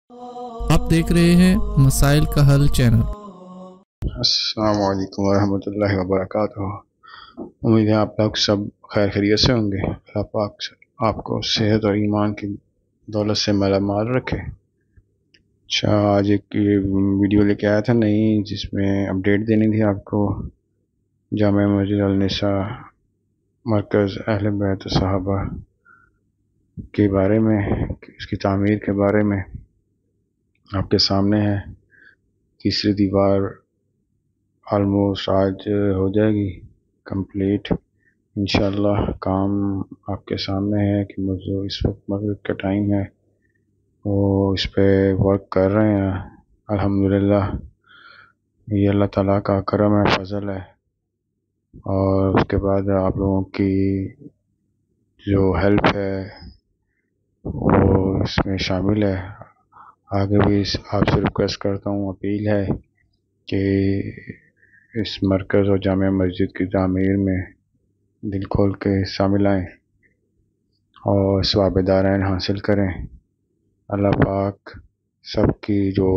آپ دیکھ رہے ہیں مسائل کا حل چینل۔ السلام علیکم ورحمۃ اللہ وبرکاتہ۔ امید ہے آپ لوگ سب خیر خیریت سے ہوں گے۔ اللہ پاک آپ کو صحت اور ایمان کی دولت سے مالا مال رکھے۔ اچھا، آج ایک ویڈیو لے کے آیا تھا نئی، جس میں اپڈیٹ دینی تھی آپ کو جامع مسجد النساء مرکز اہل بیت صحابہ کے بارے میں، اس کی تعمیر کے بارے میں۔ آپ کے سامنے ہے، تیسری دیوار آلموسٹ آج ہو جائے گی کمپلیٹ انشاءاللہ۔ کام آپ کے سامنے ہے کہ اس وقت مغرب کا ٹائم ہے، وہ اس پہ ورک کر رہے ہیں الحمدللہ۔ یہ اللہ تعالیٰ کا کرم ہے، فضل ہے، اور اس کے بعد آپ لوگوں کی جو ہیلپ ہے وہ اس میں شامل ہے۔ آگے بھی آپ سے ریکویسٹ کرتا ہوں، اپیل ہے کہ اس مرکز اور جامع مسجد کی تعمیر میں دل کھول کے شامل آئیں اور ثواب دارین حاصل کریں۔ اللہ پاک سب کی جو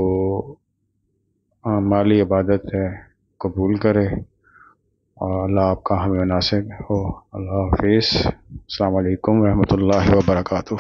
مالی عبادت ہے قبول کرے، اور اللہ آپ کا ہمیں ناصر ہو۔ اللہ حافظ، السلام علیکم ورحمۃ اللہ وبرکاتہ۔